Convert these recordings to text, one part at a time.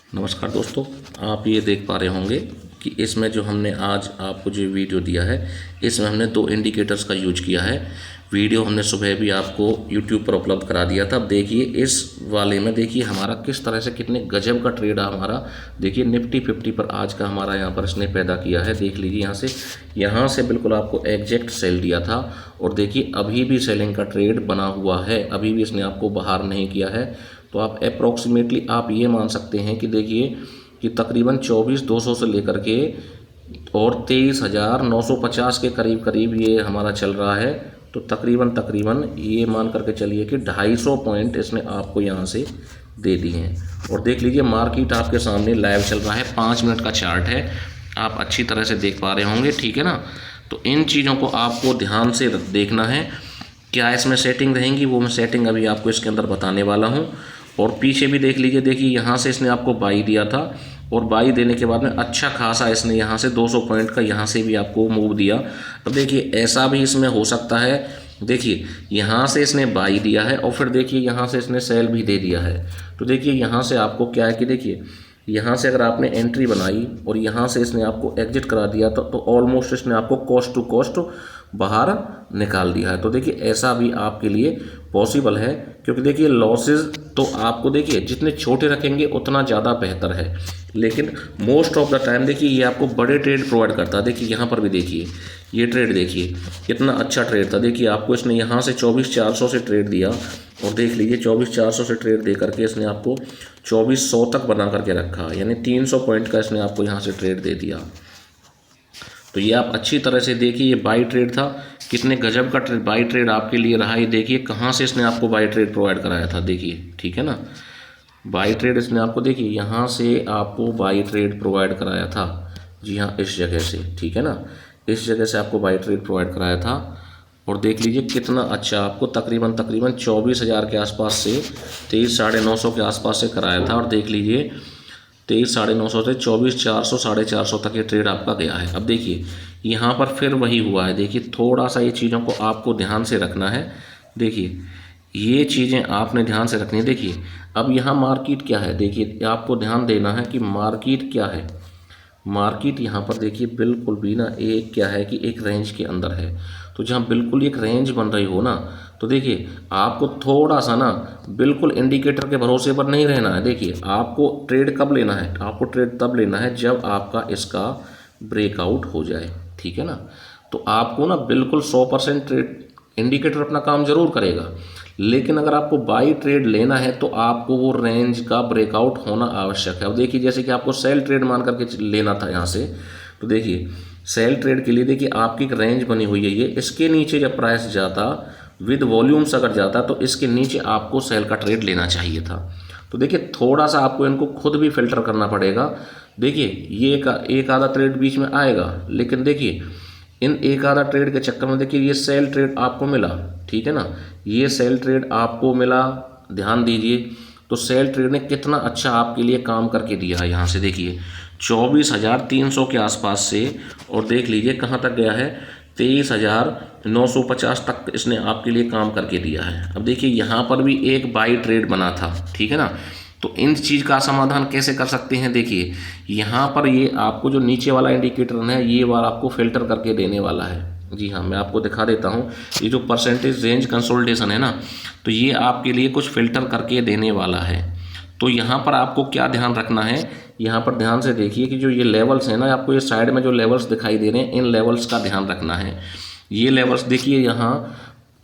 नमस्कार दोस्तों, आप ये देख पा रहे होंगे कि इसमें जो हमने आज आपको जो वीडियो दिया है, इसमें हमने दो इंडिकेटर्स का यूज किया है। वीडियो हमने सुबह भी आपको YouTube पर उपलब्ध करा दिया था। अब देखिए इस वाले में देखिए हमारा किस तरह से कितने गजब का ट्रेड हमारा देखिए निफ्टी 50 पर आज का हमारा यहाँ पर इसने पैदा किया है। देख लीजिए यहाँ से बिल्कुल आपको एग्जैक्ट सेल दिया था और देखिए अभी भी सेलिंग का ट्रेड बना हुआ है, अभी भी इसने आपको बाहर नहीं किया है। तो आप अप्रोक्सीमेटली आप ये मान सकते हैं कि देखिए कि तकरीबन 24,200 से लेकर के और 23,950 के करीब करीब ये हमारा चल रहा है। तो तकरीबन ये मान करके चलिए कि 250 पॉइंट इसने आपको यहाँ से दे दिए हैं। और देख लीजिए मार्केट आपके सामने लाइव चल रहा है, 5 मिनट का चार्ट है, आप अच्छी तरह से देख पा रहे होंगे, ठीक है ना। तो इन चीज़ों को आपको ध्यान से देखना है। क्या इसमें सेटिंग रहेंगी वो मैं सेटिंग अभी आपको इसके अंदर बताने वाला हूँ। और पीछे भी देख लीजिए, देखिए यहाँ से इसने आपको बाई दिया था और बाई देने के बाद में अच्छा खासा इसने यहाँ से 200 पॉइंट का यहाँ से भी आपको मूव दिया। अब देखिए ऐसा भी इसमें हो सकता है, देखिए यहाँ से इसने बाई दिया है और फिर देखिए यहाँ से इसने सेल भी दे दिया है। तो देखिए यहाँ से आपको क्या है कि देखिए यहाँ से अगर आपने एंट्री बनाई और यहाँ से इसने आपको एग्जिट करा दिया तो ऑलमोस्ट इसने आपको कॉस्ट टू कॉस्ट बाहर निकाल दिया है। तो देखिए ऐसा भी आपके लिए पॉसिबल है, क्योंकि देखिए लॉसेस तो आपको देखिए जितने छोटे रखेंगे उतना ज़्यादा बेहतर है, लेकिन मोस्ट ऑफ द टाइम देखिए ये आपको बड़े ट्रेड प्रोवाइड करता है। देखिए यहाँ पर भी देखिए ये ट्रेड देखिए कितना अच्छा ट्रेड था। देखिए आपको इसने यहाँ से 24,400 से ट्रेड दिया और देख लीजिए 24,400 से ट्रेड दे करके इसने आपको 2400 तक बना करके रखा, यानी 300 पॉइंट का इसने आपको यहाँ से ट्रेड दे दिया। तो ये आप अच्छी तरह से देखिए, ये बाई ट्रेड था, कितने गजब का बाई ट्रेड आपके लिए रहा। ये देखिए कहाँ से इसने आपको बाई ट्रेड प्रोवाइड कराया था, देखिए ठीक है ना। बाई ट्रेड इसने आपको देखिए यहाँ से आपको बाई ट्रेड प्रोवाइड कराया था, जी हाँ इस जगह से, ठीक है ना, इस जगह से आपको बाई ट्रेड प्रोवाइड कराया था। और देख लीजिए कितना अच्छा आपको तकरीबन 24,000 के आसपास से 23,950 के आसपास से कराया था। और देख लीजिए 23,950 से 24,400 450 तक ये ट्रेड आपका गया है। अब देखिए यहाँ पर फिर वही हुआ है, देखिए थोड़ा सा ये चीज़ों को आपको ध्यान से रखना है। देखिए ये चीज़ें आपने ध्यान से रखनी है। देखिए अब यहाँ मार्केट क्या है, देखिए आपको ध्यान देना है कि मार्केट क्या है। मार्केट यहाँ पर देखिए बिल्कुल भी ना एक क्या है कि एक रेंज के अंदर है। तो जहाँ बिल्कुल एक रेंज बन रही हो ना, तो देखिए आपको थोड़ा सा ना बिल्कुल इंडिकेटर के भरोसे पर नहीं रहना है। देखिए आपको ट्रेड कब लेना है, आपको ट्रेड तब लेना है जब आपका इसका ब्रेकआउट हो जाए, ठीक है ना। तो आपको ना बिल्कुल 100% ट्रेड इंडिकेटर अपना काम जरूर करेगा, लेकिन अगर आपको बाई ट्रेड लेना है तो आपको वो रेंज का ब्रेकआउट होना आवश्यक है। अब देखिए जैसे कि आपको सेल ट्रेड मान करके लेना था यहाँ से, तो देखिए सेल ट्रेड के लिए देखिए आपकी एक रेंज बनी हुई है, ये इसके नीचे जब प्राइस जाता विद वॉल्यूम्स अगर जाता तो इसके नीचे आपको सेल का ट्रेड लेना चाहिए था। तो देखिए थोड़ा सा आपको इनको खुद भी फिल्टर करना पड़ेगा। देखिए ये एक आधा ट्रेड बीच में आएगा, लेकिन देखिए इन एक आधा ट्रेड के चक्कर में देखिए ये सेल ट्रेड आपको मिला, ठीक है ना, ये सेल ट्रेड आपको मिला, ध्यान दीजिए। तो सेल ट्रेड ने कितना अच्छा आपके लिए काम करके दिया है। यहाँ से देखिए 24,300 के आसपास से और देख लीजिए कहाँ तक गया है, 23,950 तक इसने आपके लिए काम करके दिया है। अब देखिए यहाँ पर भी एक बाई ट्रेड बना था, ठीक है ना। तो इन चीज़ का समाधान कैसे कर सकते हैं, देखिए यहाँ पर ये आपको जो नीचे वाला इंडिकेटर है ये वाला आपको फिल्टर करके देने वाला है। जी हाँ, मैं आपको दिखा देता हूँ, ये जो परसेंटेज रेंज कंसोलिडेशन है ना, तो ये आपके लिए कुछ फिल्टर करके देने वाला है। तो यहाँ पर आपको क्या ध्यान रखना है, यहाँ पर ध्यान से देखिए कि जो ये लेवल्स हैं ना, आपको ये साइड में जो लेवल्स दिखाई दे रहे हैं, इन लेवल्स का ध्यान रखना है। ये लेवल्स देखिए यहाँ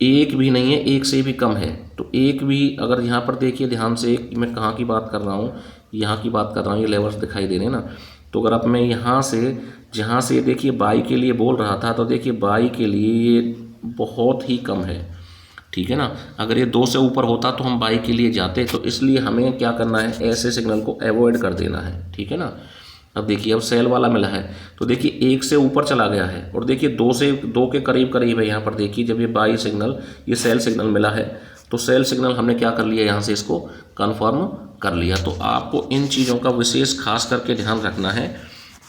एक भी नहीं है, एक से भी कम है। तो एक भी अगर यहाँ पर देखिए ध्यान से, एक मैं कहाँ की बात कर रहा हूँ, यहाँ की बात कर रहा हूँ, ये लेवल्स दिखाई दे रहे हैं ना। तो अगर आप मैं यहाँ से जहाँ से देखिए बाई के लिए बोल रहा था, तो देखिए बाई के लिए ये बहुत ही कम है, ठीक है ना। अगर ये 2 से ऊपर होता तो हम बाई के लिए जाते, तो इसलिए हमें क्या करना है, ऐसे सिग्नल को अवॉइड कर देना है, ठीक है ना। अब देखिए अब सेल वाला मिला है, तो देखिए 1 से ऊपर चला गया है और देखिए 2 के करीब करीब है। यहाँ पर देखिए जब ये बाई सिग्नल, ये सेल सिग्नल मिला है, तो सेल सिग्नल हमने क्या कर लिया, यहाँ से इसको कन्फर्म कर लिया। तो आपको इन चीज़ों का विशेष खास करके ध्यान रखना है,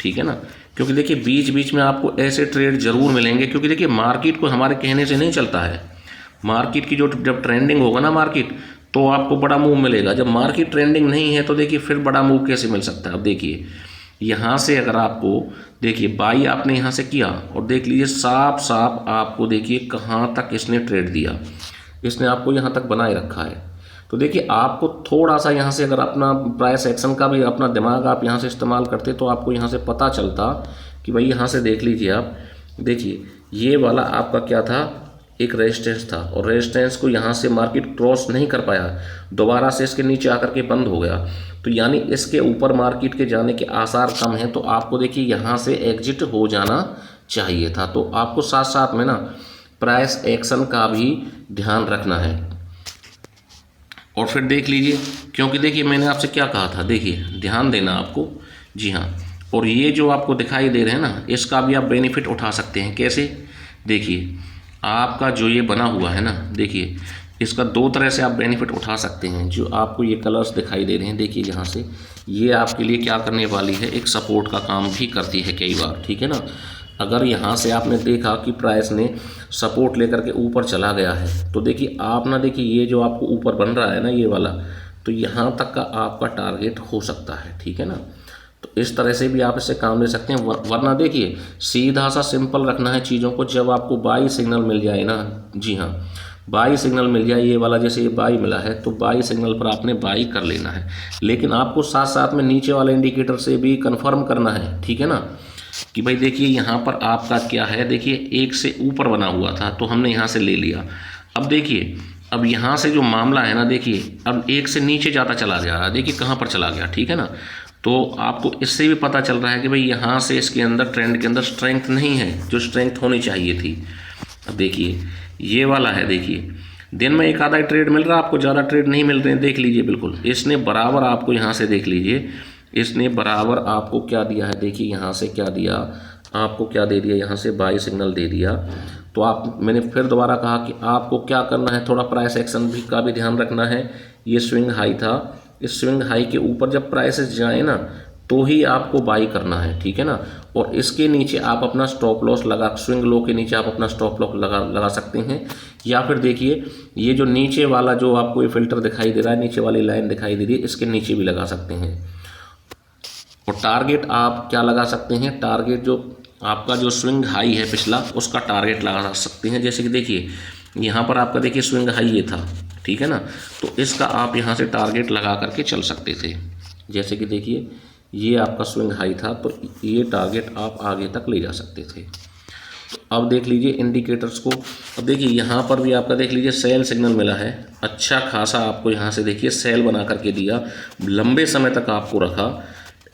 ठीक है ना, क्योंकि देखिए बीच बीच में आपको ऐसे ट्रेड जरूर मिलेंगे, क्योंकि देखिए मार्केट को हमारे कहने से नहीं चलता है। मार्केट की जो जब ट्रेंडिंग होगा ना मार्केट, तो आपको बड़ा मूव मिलेगा। जब मार्केट ट्रेंडिंग नहीं है तो देखिए फिर बड़ा मूव कैसे मिल सकता है। अब देखिए यहाँ से अगर आपको देखिए बाई आपने यहाँ से किया और देख लीजिए साफ साफ आपको देखिए कहाँ तक इसने ट्रेड दिया, इसने आपको यहाँ तक बनाए रखा है। तो देखिए आपको थोड़ा सा यहाँ से अगर अपना प्राइस एक्शन का भी अपना दिमाग आप यहाँ से इस्तेमाल करते तो आपको यहाँ से पता चलता कि भाई यहाँ से देख लीजिए आप, देखिए ये वाला आपका क्या था, एक रेजिस्टेंस था और रेजिस्टेंस को यहाँ से मार्केट क्रॉस नहीं कर पाया, दोबारा से इसके नीचे आकर के बंद हो गया। तो यानी इसके ऊपर मार्केट के जाने के आसार कम हैं, तो आपको देखिए यहाँ से एग्जिट हो जाना चाहिए था। तो आपको साथ साथ में ना प्राइस एक्शन का भी ध्यान रखना है। और फिर देख लीजिए, क्योंकि देखिए मैंने आपसे क्या कहा था, देखिए ध्यान देना आपको, जी हाँ। और ये जो आपको दिखाई दे रहे हैं ना, इसका भी आप बेनिफिट उठा सकते हैं। कैसे? देखिए आपका जो ये बना हुआ है ना, देखिए इसका दो तरह से आप बेनिफिट उठा सकते हैं। जो आपको ये कलर्स दिखाई दे रहे हैं, देखिए यहाँ से ये आपके लिए क्या करने वाली है, एक सपोर्ट का काम भी करती है कई बार, ठीक है ना। अगर यहाँ से आपने देखा कि प्राइस ने सपोर्ट लेकर के ऊपर चला गया है, तो देखिए आप ना, देखिए ये जो आपको ऊपर बन रहा है ना ये वाला, तो यहाँ तक का आपका टारगेट हो सकता है, ठीक है ना। तो इस तरह से भी आप इससे काम ले सकते हैं। वरना देखिए सीधा सा सिंपल रखना है चीज़ों को। जब आपको बाई सिग्नल मिल जाए ना, जी हाँ, बाई सिग्नल मिल जाए, ये वाला जैसे ये बाई मिला है, तो बाई सिग्नल पर आपने बाई कर लेना है। लेकिन आपको साथ साथ में नीचे वाले इंडिकेटर से भी कंफर्म करना है, ठीक है ना, कि भाई देखिए यहाँ पर आपका क्या है, देखिए एक से ऊपर बना हुआ था तो हमने यहाँ से ले लिया। अब देखिए अब यहाँ से जो मामला है ना, देखिए अब एक से नीचे जाता चला गया, देखिए कहाँ पर चला गया, ठीक है ना। तो आपको इससे भी पता चल रहा है कि भाई यहाँ से इसके अंदर ट्रेंड के अंदर स्ट्रेंथ नहीं है जो स्ट्रेंथ होनी चाहिए थी। अब देखिए ये वाला है, देखिए दिन में एक आधा ट्रेड मिल रहा है आपको, ज़्यादा ट्रेड नहीं मिल रहे हैं, देख लीजिए बिल्कुल इसने बराबर आपको यहाँ से देख लीजिए, इसने बराबर आपको क्या दिया है, देखिए यहाँ से क्या दिया आपको, क्या दे दिया, यहाँ से बाई सिग्नल दे दिया। तो आप, मैंने फिर दोबारा कहा कि आपको क्या करना है, थोड़ा प्राइस एक्शन भी का भी ध्यान रखना है। ये स्विंग हाई था, इस स्विंग हाई के ऊपर जब प्राइसेस जाए ना तो ही आपको बाई करना है, ठीक है ना। और इसके नीचे आप अपना स्टॉप लॉस लगा, स्विंग लो के नीचे आप अपना स्टॉप लॉस लगा सकते हैं। या फिर देखिए ये जो नीचे वाला जो आपको ये फिल्टर दिखाई दे रहा है, नीचे वाली लाइन दिखाई दे रही है, इसके नीचे भी लगा सकते हैं। और टारगेट आप क्या लगा सकते हैं, टारगेट जो आपका जो स्विंग हाई है पिछला, उसका टारगेट लगा सकते हैं। जैसे कि देखिए यहाँ पर आपका देखिए स्विंग हाई ये था, ठीक है ना, तो इसका आप यहाँ से टारगेट लगा करके चल सकते थे। जैसे कि देखिए ये आपका स्विंग हाई था, तो ये टारगेट आप आगे तक ले जा सकते थे। तो अब देख लीजिए इंडिकेटर्स को, अब देखिए यहाँ पर भी आपका देख लीजिए सेल सिग्नल मिला है, अच्छा खासा आपको यहाँ से देखिए सेल बना करके दिया, लंबे समय तक आपको रखा।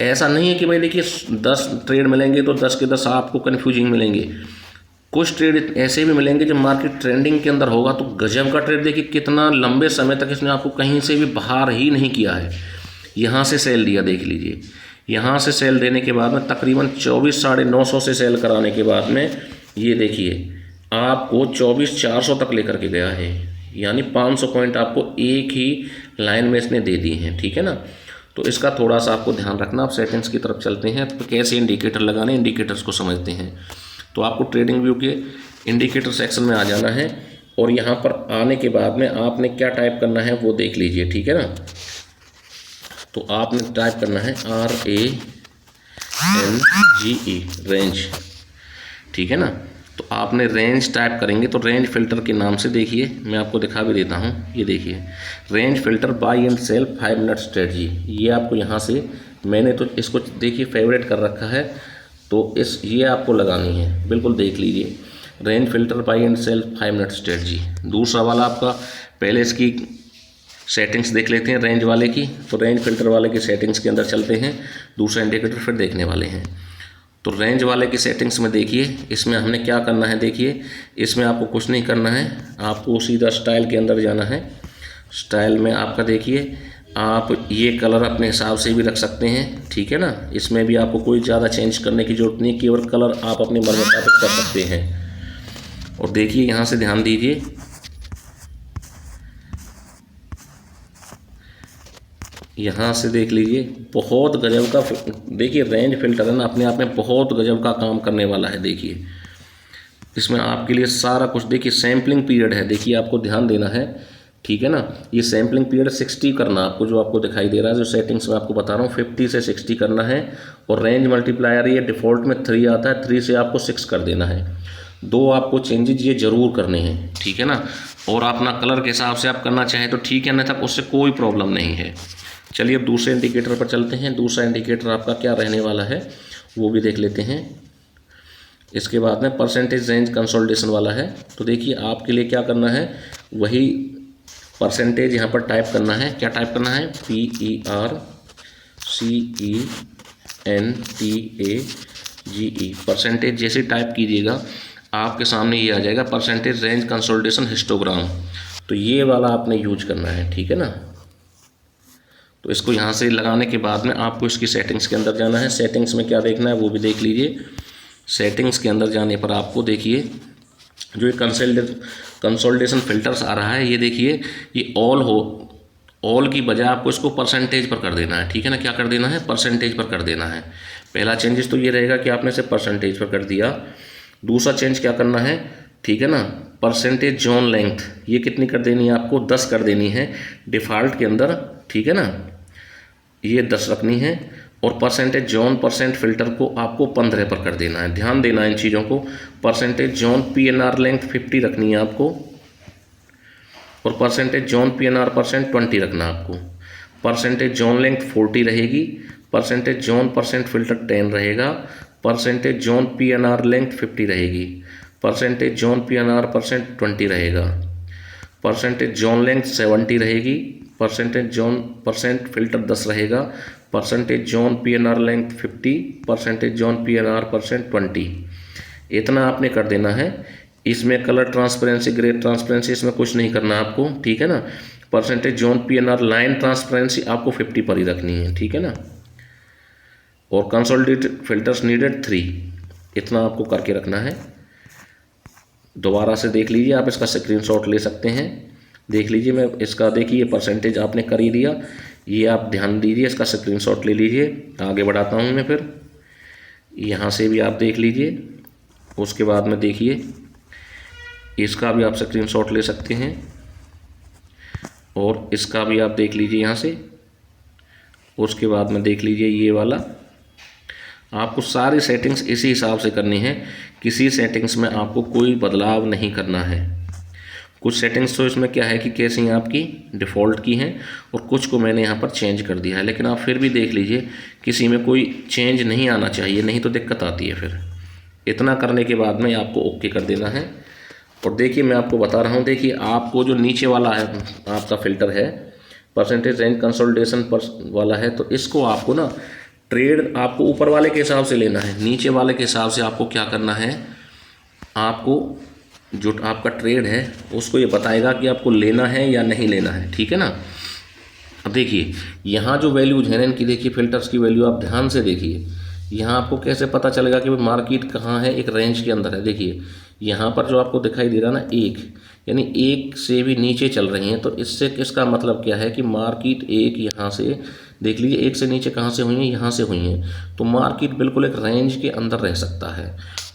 ऐसा नहीं है कि भाई देखिए 10 ट्रेड मिलेंगे तो 10 के 10 आपको कन्फ्यूजिंग मिलेंगे। कुछ ट्रेड ऐसे भी मिलेंगे जब मार्केट ट्रेंडिंग के अंदर होगा तो गजब का ट्रेड, देखिए कितना लंबे समय तक इसने आपको कहीं से भी बाहर ही नहीं किया है। यहाँ से सेल दिया, देख लीजिए यहाँ से सेल देने के बाद में तकरीबन 24,950 से सेल कराने के बाद में ये देखिए आपको 24,400 तक लेकर के गया है, यानी 500 पॉइंट आपको एक ही लाइन में इसने दे दिए हैं, ठीक है ना। तो इसका थोड़ा सा आपको ध्यान रखना। आप सेटिंग्स की तरफ चलते हैं तो कैसे इंडिकेटर लगाने, इंडिकेटर्स को समझते हैं। तो आपको ट्रेडिंग व्यू के इंडिकेटर सेक्शन में आ जाना है और यहाँ पर आने के बाद में आपने क्या टाइप करना है वो देख लीजिए, ठीक है ना। तो आपने टाइप करना है RANGE, रेंज, ठीक है ना। तो आपने रेंज टाइप करेंगे तो रेंज फिल्टर के नाम से देखिए मैं आपको दिखा भी देता हूँ, ये देखिए range filter buy and sell 5 minute strategy. ये आपको यहाँ से, मैंने तो इसको देखिए फेवरेट कर रखा है, तो ये आपको लगानी है, बिल्कुल देख लीजिए range filter buy and sell 5 minute strategy. दूसरा वाला आपका, पहले इसकी सेटिंग्स देख लेते हैं रेंज वाले की। तो रेंज फिल्टर वाले की सेटिंग्स के अंदर चलते हैं, दूसरा इंडिकेटर फिर देखने वाले हैं। तो रेंज वाले की सेटिंग्स में देखिए इसमें हमने क्या करना है, देखिए इसमें आपको कुछ नहीं करना है, आपको सीधा स्टाइल के अंदर जाना है। स्टाइल में आपका देखिए आप ये कलर अपने हिसाब से भी रख सकते हैं, ठीक है ना। इसमें भी आपको कोई ज़्यादा चेंज करने की ज़रूरत नहीं, केवल कलर आप अपने मन मुताबिक कर सकते हैं। और देखिए यहाँ से ध्यान दीजिए, यहाँ से देख लीजिए बहुत गजब का, देखिए रेंज फिल्टर है ना, अपने आप में बहुत गजब का काम करने वाला है। देखिए इसमें आपके लिए सारा कुछ, देखिए सैम्पलिंग पीरियड है, देखिए आपको ध्यान देना है ठीक है ना। ये सैम्पलिंग पीरियड 60 करना आपको, जो आपको दिखाई दे रहा है, जो सेटिंग्स में आपको बता रहा हूँ 50 से 60 करना है। और रेंज मल्टीप्लायर ये डिफ़ॉल्ट में 3 आता है, 3 से आपको 6 कर देना है। 2 आपको चेंजेज ये ज़रूर करने हैं, ठीक है ना। और अपना कलर के हिसाब से आप करना चाहें तो ठीक है, अन्यथा उससे कोई प्रॉब्लम नहीं है। चलिए अब दूसरे इंडिकेटर पर चलते हैं। दूसरा इंडिकेटर आपका क्या रहने वाला है वो भी देख लेते हैं। इसके बाद में परसेंटेज रेंज कंसोलिडेशन वाला है। तो देखिए आपके लिए क्या करना है, वही परसेंटेज यहाँ पर टाइप करना है। क्या टाइप करना है, PERCENTAGE। परसेंटेज जैसे टाइप कीजिएगा आपके सामने ये आ जाएगा, परसेंटेज रेंज कंसोलिडेशन हिस्टोग्राम। तो ये वाला आपने यूज करना है, ठीक है ना। तो इसको यहाँ से लगाने के बाद में आपको इसकी सेटिंग्स के अंदर जाना है। सेटिंग्स में क्या देखना है वो भी देख लीजिए। सेटिंग्स के अंदर जाने पर आपको देखिए जो ये कंसोलिडेशन फिल्टर्स आ रहा है, ये देखिए ये ऑल की बजाय आपको इसको परसेंटेज पर कर देना है, ठीक है ना। क्या कर देना है, परसेंटेज पर कर देना है। पहला चेंजेस तो ये रहेगा कि आपने इसे परसेंटेज पर कर दिया। दूसरा चेंज क्या करना है, ठीक है ना, परसेंटेज जोन लेंथ ये कितनी कर देनी है आपको, 10 कर देनी है डिफ़ॉल्ट के अंदर, ठीक है ना, ये 10 रखनी है। और परसेंटेज जोन परसेंट फिल्टर को आपको 15 पर कर देना है। ध्यान देना है इन चीज़ों को। परसेंटेज जोन PNR लेंथ 50 रखनी है आपको, और परसेंटेज जोन PNR परसेंट 20 रखना है आपको। परसेंटेज जोन लेंथ 40 रहेगी, परसेंटेज जोन परसेंट फिल्टर 10 रहेगा, परसेंटेज जोन PNR लेंथ 50 रहेगी, परसेंटेज जोन PNR परसेंट 20 रहेगा, परसेंटेज जोन लेंथ 70 रहेगी, परसेंटेज जोन परसेंट फिल्टर 10 रहेगा, percentage zone PNR length 50, percentage zone PNR percent 20। इतना आपने कर देना है। इसमें कलर ट्रांसपेरेंसी, ग्रे ट्रांसपेरेंसी इसमें कुछ नहीं करना आपको, ठीक है ना। Percentage zone PNR line transparency आपको 50 पर ही रखनी है, ठीक है ना। और कंसोलिडेटेड फिल्टर्स नीडेड 3, इतना आपको करके रखना है। दोबारा से देख लीजिए, आप इसका स्क्रीनशॉट ले सकते हैं। देख लीजिए, मैं इसका देखिए परसेंटेज आपने कर ही दिया, ये आप ध्यान दीजिए, इसका स्क्रीनशॉट ले लीजिए। आगे बढ़ाता हूँ मैं, फिर यहाँ से भी आप देख लीजिए। उसके बाद में देखिए इसका भी आप स्क्रीनशॉट ले सकते हैं, और इसका भी आप देख लीजिए यहाँ से। उसके बाद में देख लीजिए ये वाला। आपको सारी सेटिंग्स इसी हिसाब से करनी है, किसी सेटिंग्स में आपको कोई बदलाव नहीं करना है। कुछ सेटिंग्स तो इसमें क्या है कि कैसी आपकी डिफ़ॉल्ट की हैं, और कुछ को मैंने यहाँ पर चेंज कर दिया है। लेकिन आप फिर भी देख लीजिए, किसी में कोई चेंज नहीं आना चाहिए, नहीं तो दिक्कत आती है फिर। इतना करने के बाद में आपको ओके कर देना है। और देखिए मैं आपको बता रहा हूँ, देखिए आपको जो नीचे वाला है आपका फ़िल्टर है, परसेंटेज रेंज कंसोलिडेशन पर वाला है, तो इसको आपको ना ट्रेड आपको ऊपर वाले के हिसाब से लेना है। नीचे वाले के हिसाब से आपको क्या करना है, आपको जो आपका ट्रेड है उसको ये बताएगा कि आपको लेना है या नहीं लेना है, ठीक है ना। अब देखिए यहाँ जो वैल्यूज हैं इनकी, देखिए फिल्टर्स की वैल्यू आप ध्यान से देखिए। यहाँ आपको कैसे पता चलेगा कि भाई मार्केट कहाँ है, एक रेंज के अंदर है। देखिए यहाँ पर जो आपको दिखाई दे रहा है ना, एक यानी एक से भी नीचे चल रही हैं, तो इससे किसका मतलब क्या है कि मार्केट एक यहाँ से देख लीजिए, एक से नीचे कहाँ से हुई हैं, यहाँ से हुई हैं। तो मार्केट बिल्कुल एक रेंज के अंदर रह सकता है।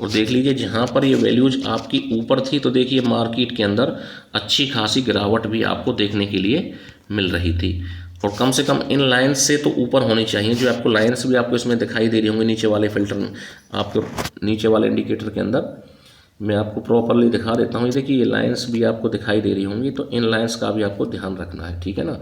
और देख लीजिए जहाँ पर ये वैल्यूज आपकी ऊपर थी, तो देखिए मार्केट के अंदर अच्छी खासी गिरावट भी आपको देखने के लिए मिल रही थी। और कम से कम इन लाइन्स से तो ऊपर होनी चाहिए। जो आपको लाइन्स भी आपको इसमें दिखाई दे रही होंगी नीचे वाले फिल्टर, आपको नीचे वाले इंडिकेटर के अंदर मैं आपको प्रॉपरली दिखा देता हूँ। देखिए ये लाइन्स भी आपको दिखाई दे रही होंगी, तो इन लाइन्स का भी आपको ध्यान रखना है, ठीक है ना।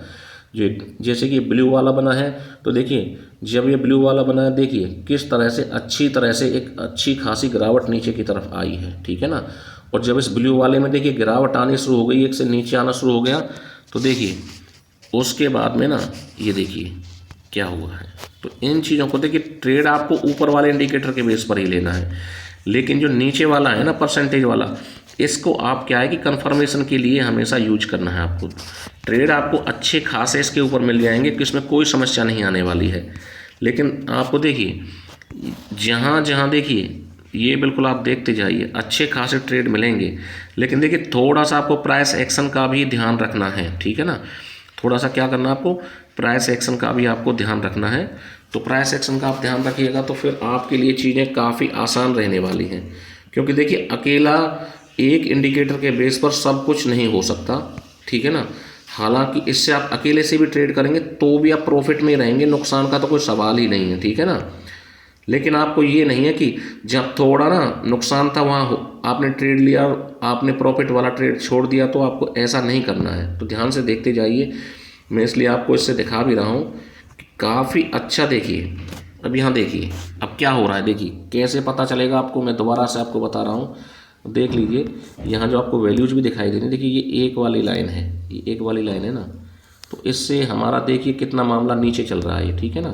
जो जैसे कि ब्लू वाला बना है, तो देखिए जब ये ब्लू वाला बना है, देखिए किस तरह से अच्छी तरह से एक अच्छी खासी गिरावट नीचे की तरफ आई है, ठीक है ना। और जब इस ब्लू वाले में देखिए गिरावट आनी शुरू हो गई, एक से नीचे आना शुरू हो गया, तो देखिए उसके बाद में ना ये देखिए क्या हुआ है। तो इन चीज़ों को देखिए, ट्रेड आपको ऊपर वाले इंडिकेटर के बेस पर ही लेना है, लेकिन जो नीचे वाला है ना परसेंटेज वाला, इसको आप क्या है कि कंफर्मेशन के लिए हमेशा यूज करना है आपको। ट्रेड आपको अच्छे खासे इसके ऊपर मिल जाएंगे कि इसमें कोई समस्या नहीं आने वाली है। लेकिन आपको देखिए जहाँ जहाँ देखिए ये बिल्कुल आप देखते जाइए, अच्छे खासे ट्रेड मिलेंगे। लेकिन देखिए थोड़ा सा आपको प्राइस एक्शन का भी ध्यान रखना है, ठीक है ना। थोड़ा सा क्या करना है आपको, प्राइस एक्शन का भी आपको ध्यान रखना है। तो प्राइस एक्शन का आप ध्यान रखिएगा तो फिर आपके लिए चीज़ें काफ़ी आसान रहने वाली हैं। क्योंकि देखिए अकेला एक इंडिकेटर के बेस पर सब कुछ नहीं हो सकता, ठीक है ना। हालांकि इससे आप अकेले से भी ट्रेड करेंगे तो भी आप प्रॉफिट में रहेंगे, नुकसान का तो कोई सवाल ही नहीं है, ठीक है ना। लेकिन आपको ये नहीं है कि जब थोड़ा ना नुकसान था वहाँ आपने ट्रेड लिया और आपने प्रॉफिट वाला ट्रेड छोड़ दिया, तो आपको ऐसा नहीं करना है। तो ध्यान से देखते जाइए, मैं इसलिए आपको इससे दिखा भी रहा हूँ कि काफ़ी अच्छा। देखिए अब यहाँ देखिए अब क्या हो रहा है, देखिए कैसे पता चलेगा आपको, मैं दोबारा से आपको बता रहा हूँ। देख लीजिए यहाँ जो आपको वैल्यूज भी दिखाई दे रही है, देखिए ये एक वाली लाइन है, ये एक वाली लाइन है ना, तो इससे हमारा देखिए कितना मामला नीचे चल रहा है, ठीक है ना।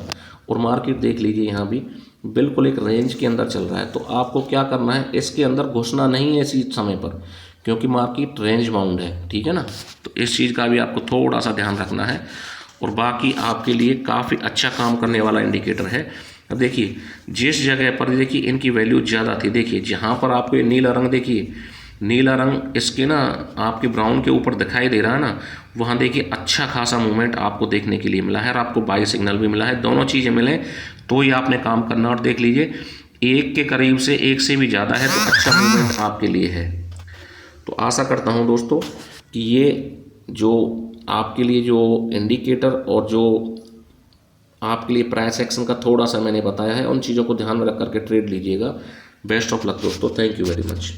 और मार्केट देख लीजिए यहाँ भी बिल्कुल एक रेंज के अंदर चल रहा है। तो आपको क्या करना है, इसके अंदर घुसना नहीं है इसी समय पर, क्योंकि मार्केट रेंज बाउंड है, ठीक है ना। तो इस चीज़ का भी आपको थोड़ा सा ध्यान रखना है। और बाकी आपके लिए काफ़ी अच्छा काम करने वाला इंडिकेटर है। अब देखिए जिस जगह पर देखिए इनकी वैल्यू ज़्यादा थी, देखिए जहाँ पर आपको ये नीला रंग, देखिए नीला रंग इसके ना आपके ब्राउन के ऊपर दिखाई दे रहा है ना, वहाँ देखिए अच्छा खासा मूवमेंट आपको देखने के लिए मिला है और आपको बाई सिग्नल भी मिला है। दोनों चीज़ें मिले तो ही आपने काम करना। और देख लीजिए एक के करीब से, एक से भी ज़्यादा है, तो अच्छा मूवमेंट आपके लिए है। तो आशा करता हूँ दोस्तों कि ये जो आपके लिए जो इंडिकेटर और जो आपके लिए प्राइस एक्शन का थोड़ा सा मैंने बताया है, उन चीज़ों को ध्यान में रख करके ट्रेड लीजिएगा। बेस्ट ऑफ लक दोस्तों, थैंक यू वेरी मच।